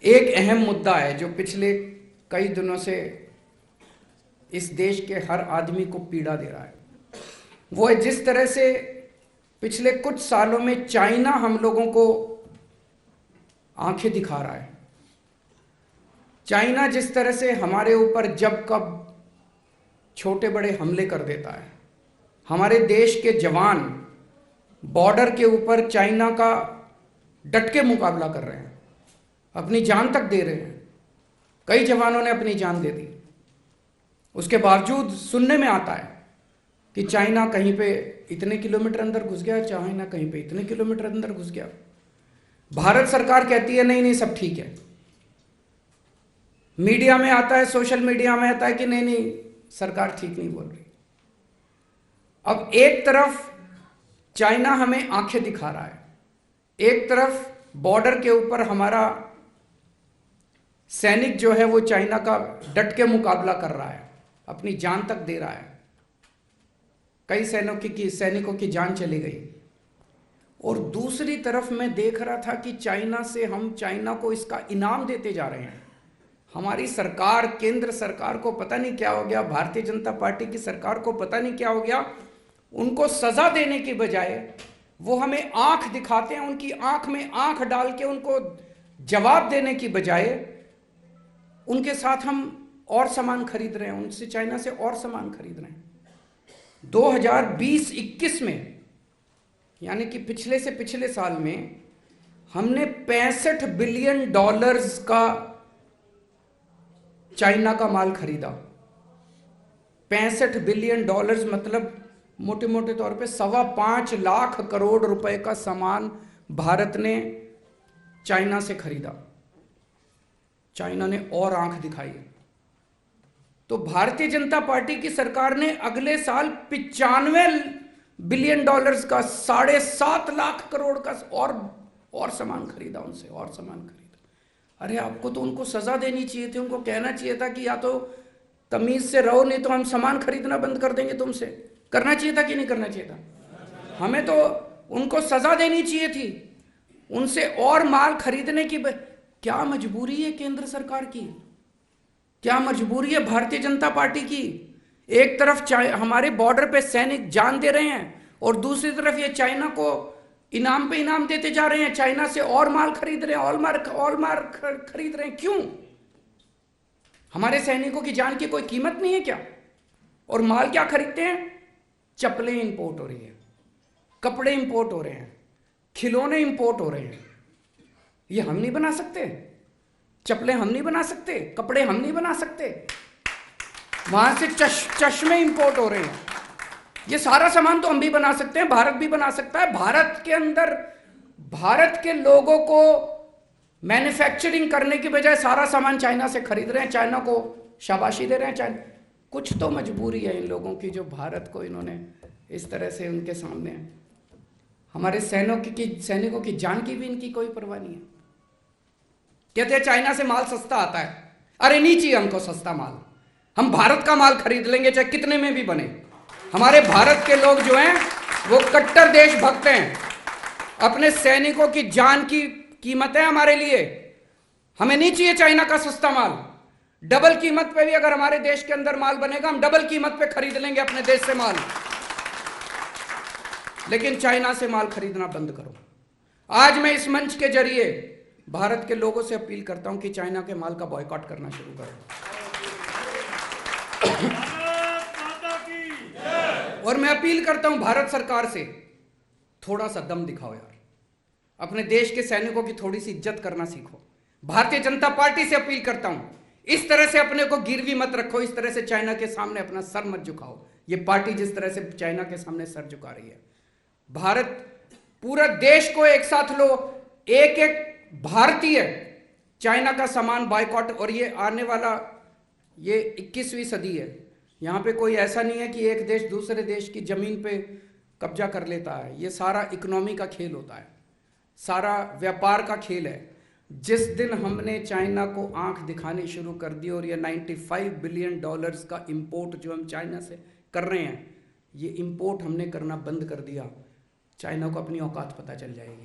एक अहम मुद्दा है जो पिछले कई दिनों से इस देश के हर आदमी को पीड़ा दे रहा है। वो है जिस तरह से पिछले कुछ सालों में चाइना हम लोगों को आंखें दिखा रहा है। चाइना जिस तरह से हमारे ऊपर जब कब छोटे बड़े हमले कर देता है। हमारे देश के जवान बॉर्डर के ऊपर चाइना का डट के मुकाबला कर रहे हैं, अपनी जान तक दे रहे हैं। कई जवानों ने अपनी जान दे दी। उसके बावजूद सुनने में आता है कि चाइना कहीं पे इतने किलोमीटर अंदर घुस गया, चाइना कहीं पे इतने किलोमीटर अंदर घुस गया। भारत सरकार कहती है नहीं नहीं सब ठीक है। मीडिया में आता है, सोशल मीडिया में आता है कि नहीं नहीं सरकार ठीक नहीं बोल रही। अब एक तरफ चाइना हमें आंखें दिखा रहा है, एक तरफ बॉर्डर के ऊपर हमारा सैनिक जो है वो चाइना का डट के मुकाबला कर रहा है, अपनी जान तक दे रहा है। कई सैनिकों की जान चली गई। और दूसरी तरफ मैं देख रहा था कि हम चाइना को इसका इनाम देते जा रहे हैं। हमारी सरकार, केंद्र सरकार को पता नहीं क्या हो गया, भारतीय जनता पार्टी की सरकार को पता नहीं क्या हो गया। उनको सजा देने की बजाय वो हमें आंख दिखाते हैं, उनकी आंख में आंख डाल के उनको जवाब देने की बजाय उनके साथ हम और सामान खरीद रहे हैं, उनसे चाइना से और सामान खरीद रहे हैं। 2020-21 में यानी कि पिछले से पिछले साल में हमने $65 बिलियन का चाइना का माल खरीदा। $65 बिलियन मतलब मोटे मोटे तौर पे 5.25 लाख करोड़ रुपए का सामान भारत ने चाइना से खरीदा। चाइना ने और आंख दिखाई। तो भारतीय जनता पार्टी की सरकार ने अगले साल $95 बिलियन का 7.5 लाख करोड़ का और सामान खरीदा, उनसे और सामान खरीदा। अरे आपको तो उनको सजा देनी चाहिए थी, उनको कहना चाहिए था कि या तो तमीज से रहो नहीं तो हम सामान खरीदना बंद कर देंगे तुमसे। करना चाहिए था कि नहीं करना चाहिए था? हमें तो उनको सजा देनी चाहिए थी, उनसे और माल खरीदने की। क्या मजबूरी है केंद्र सरकार की? क्या मजबूरी है भारतीय जनता पार्टी की? एक तरफ हमारे बॉर्डर पे सैनिक जान दे रहे हैं और दूसरी तरफ ये चाइना को इनाम पे इनाम देते जा रहे हैं। चाइना से और माल खरीद रहे हैं, और माल खरीद रहे हैं। क्यों? हमारे सैनिकों की जान की कोई कीमत नहीं है क्या? और माल क्या खरीदते हैं? चप्पलें इंपोर्ट हो रही है, कपड़े इंपोर्ट हो रहे हैं, खिलौने इंपोर्ट हो रहे हैं। ये हम नहीं बना सकते? चप्पलें हम नहीं बना सकते? कपड़े हम नहीं बना सकते? वहां से चश्मे इंपोर्ट हो रहे हैं। ये सारा सामान तो हम भी बना सकते हैं, भारत भी बना सकता है। भारत के अंदर भारत के लोगों को मैन्युफैक्चरिंग करने की बजाय सारा सामान चाइना से खरीद रहे हैं, चाइना को शाबाशी दे रहे हैं। चाइना कुछ तो मजबूरी है इन लोगों की, जो भारत को इन्होंने इस तरह से उनके सामने है। हमारे सैनिकों की जान की भी इनकी कोई परवाह नहीं है। कहते हैं चाइना से माल सस्ता आता है। अरे नहीं चाहिए हमको सस्ता माल, हम भारत का माल खरीद लेंगे चाहे कितने में भी बने। हमारे भारत के लोग जो हैं वो कट्टर देशभक्त हैं। अपने सैनिकों की जान की कीमत है हमारे लिए। हमें नहीं चाहिए चाइना का सस्ता माल। डबल कीमत पे भी अगर हमारे देश के अंदर माल बनेगा, हम डबल कीमत पे खरीद लेंगे अपने देश से माल। लेकिन चाइना से माल खरीदना बंद करो। आज मैं इस मंच के जरिए भारत के लोगों से अपील करता हूं कि चाइना के माल का बॉयकॉट करना शुरू करो। और मैं अपील करता हूं भारत सरकार से, थोड़ा सा दम दिखाओ यार। अपने देश के सैनिकों की थोड़ी सी इज्जत करना सीखो। भारतीय जनता पार्टी से अपील करता हूं, इस तरह से अपने को गिरवी मत रखो, इस तरह से चाइना के सामने अपना सर मत झुकाओ। ये पार्टी जिस तरह से चाइना के सामने सर झुका रही है। भारत पूरा देश को एक साथ लो, एक एक भारतीय चाइना का सामान बायकॉट। और ये आने वाला ये 21वीं सदी है। यहां पे कोई ऐसा नहीं है कि एक देश दूसरे देश की जमीन पे कब्जा कर लेता है। ये सारा इकोनॉमी का खेल होता है, सारा व्यापार का खेल है। जिस दिन हमने चाइना को आंख दिखानी शुरू कर दी और ये $95 बिलियन का इंपोर्ट जो हम चाइना से कर रहे हैं, ये इंपोर्ट हमने करना बंद कर दिया, चाइना को अपनी औकात पता चल जाएगी।